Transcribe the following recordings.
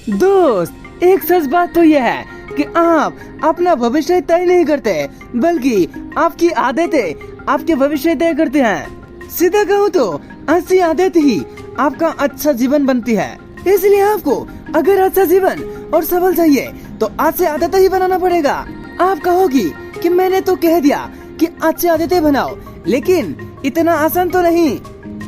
दोस्त, एक सच बात तो यह है कि आप अपना भविष्य तय नहीं करते, बल्कि आपकी आदतें आपके भविष्य तय करते हैं। सीधा कहूँ तो अच्छी आदत ही आपका अच्छा जीवन बनती है। इसलिए आपको अगर अच्छा जीवन और सफल चाहिए तो अच्छी आदतें ही बनाना पड़ेगा। आप कहोगी कि मैंने तो कह दिया कि अच्छी आदतें बनाओ, लेकिन इतना आसान तो नहीं।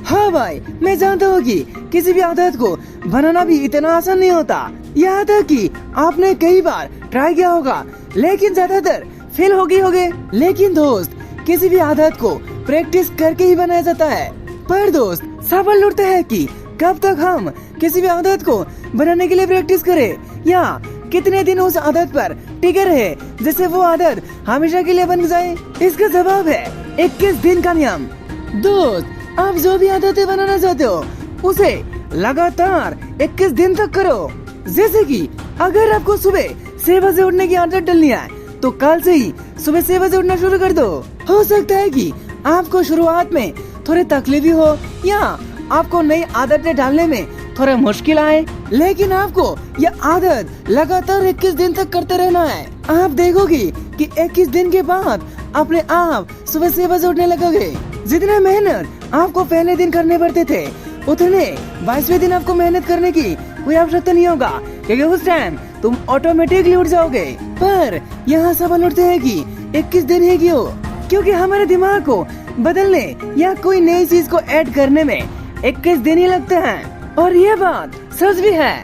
हाँ भाई, मैं जानता हूँ कि किसी भी आदत को बनाना भी इतना आसान नहीं होता। यहाँ तक कि आपने कई बार ट्राई किया होगा, लेकिन ज्यादातर फेल हो गए होगे। लेकिन दोस्त, किसी भी आदत को प्रैक्टिस करके ही बनाया जाता है। पर दोस्त, सवाल उठता है कि कब तक हम किसी भी आदत को बनाने के लिए प्रैक्टिस करें, या कितने दिन उस आदत पर टिके रहे जिससे वो आदत हमेशा के लिए बन जाए। इसका जवाब है 21 दिन का नियम। दोस्त, आप जो भी आदतें बनाना चाहते हो उसे लगातार 21 दिन तक करो। जैसे कि अगर आपको सुबह 6 बजे उठने की आदत डालनी है तो कल से ही सुबह 6 बजे उठना शुरू कर दो। हो सकता है कि आपको शुरुआत में थोड़ी तकलीफ हो या आपको नई आदतें डालने में थोड़ा मुश्किल आए, लेकिन आपको यह आदत लगातार 21 दिन तक करते रहना है। आप देखोगे कि 21 दिन के बाद अपने आप सुबह 6 बजे उठने लगोगे। जितने मेहनत आपको पहले दिन करने पड़ते थे, उतने 22वें दिन आपको मेहनत करने की कोई आवश्यकता नहीं होगा, क्योंकि उस टाइम तुम ऑटोमेटिकली उठ जाओगे। पर यहाँ सवाल उठते हैं कि 21 दिन ही क्यों? क्योंकि हमारे दिमाग को बदलने या कोई नई चीज को ऐड करने में 21 दिन ही लगते हैं। और ये बात सच भी है।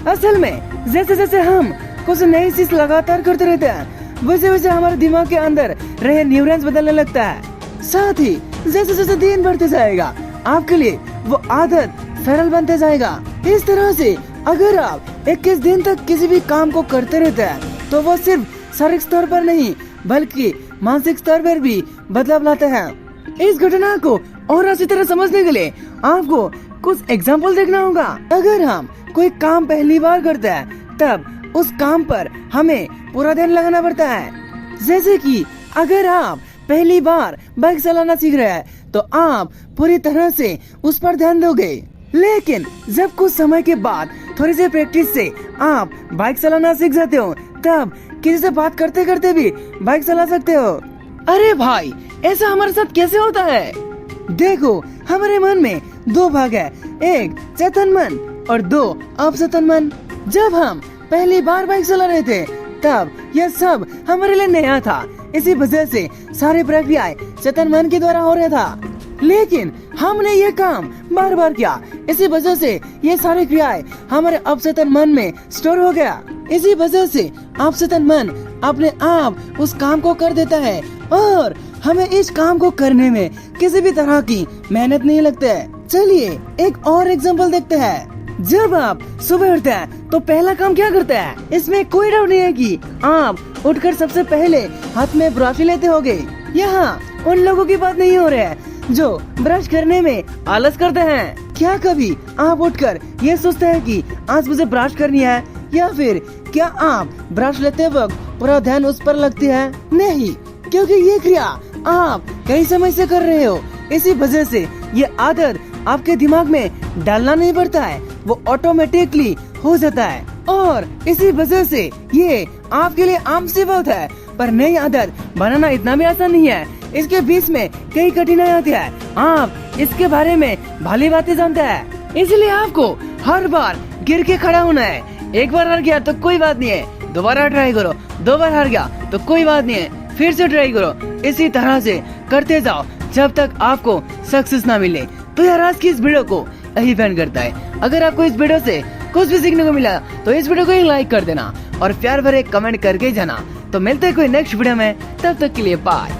असल में जैसे जैसे हम कुछ नई चीज लगातार करते रहते हैं, वैसे वैसे हमारे दिमाग के अंदर रहे न्यूरॉन्स बदलने लगता है। साथ ही जैसे जैसे दिन बढ़ते जाएगा, आपके लिए वो आदत सरल बनते जाएगा। इस तरह से अगर आप 21 दिन तक किसी भी काम को करते रहते हैं तो वो सिर्फ शारीरिक स्तर पर नहीं बल्कि मानसिक स्तर पर भी बदलाव लाते हैं। इस घटना को और अच्छी तरह समझने के लिए आपको कुछ एग्जाम्पल देखना होगा। अगर हम कोई काम पहली बार करते हैं तब उस काम पर हमें पूरा ध्यान लगाना पड़ता है। जैसे कि अगर आप पहली बार बाइक चलाना सीख रहे हैं तो आप पूरी तरह से उस पर ध्यान दोगे, लेकिन जब कुछ समय के बाद थोड़ी सी प्रैक्टिस से आप बाइक चलाना सीख जाते हो, तब किसी से बात करते करते भी बाइक चला सकते हो। अरे भाई, ऐसा हमारे साथ कैसे होता है? देखो, हमारे मन में 2 भाग है, एक चेतन मन और 2 अवचेतन मन। जब हम पहली बार बाइक चला रहे थे तब यह सब हमारे लिए नया था। इसी वजह से सारी प्रक्रियाएं चेतन मन के द्वारा हो रहा था, लेकिन हमने ये काम बार बार किया। इसी वजह से ये सारी क्रियाएं हमारे अवचेतन मन में स्टोर हो गया। इसी वजह से अवचेतन मन अपने आप उस काम को कर देता है और हमें इस काम को करने में किसी भी तरह की मेहनत नहीं लगती है। चलिए एक और एग्जांपल देखते हैं। जब आप सुबह उठते हैं तो पहला काम क्या करते हैं? इसमें कोई डाउट नहीं है कि आप उठकर सबसे पहले हाथ में ब्रश लेते होंगे। यहाँ उन लोगों की बात नहीं हो रही है जो ब्रश करने में आलस करते हैं। क्या कभी आप उठकर ये सोचते हैं कि आज मुझे ब्रश करनी है, या फिर क्या आप ब्रश लेते वक्त पूरा ध्यान उस पर लगती है? नहीं, क्योंकि ये क्रिया आप कई समय से कर रहे हो। इसी वजह से ये आदत आपके दिमाग में डालना नहीं पड़ता है, वो ऑटोमेटिकली हो जाता है। और इसी वजह से ये आपके लिए आम सी बात है। पर नई आदत बनाना इतना भी आसान नहीं है, इसके बीच में कई कठिनाई आती है। आप इसके बारे में भली बातें जानते हैं, इसलिए आपको हर बार गिर के खड़ा होना है। एक बार हार गया तो कोई बात नहीं है, दोबारा ट्राई करो। 2 बार हार गया तो कोई बात नहीं है, फिर से ट्राई करो। इसी तरह से करते जाओ जब तक आपको सक्सेस ना मिले। तो यार, आज की इस वीडियो को यही डिपेंड करता है। अगर आपको इस वीडियो से कुछ भी सीखने को मिला तो इस वीडियो को एक लाइक कर देना और प्यार भरे कमेंट करके जाना। तो मिलते हैं कोई नेक्स्ट वीडियो में, तब तक के लिए बाय।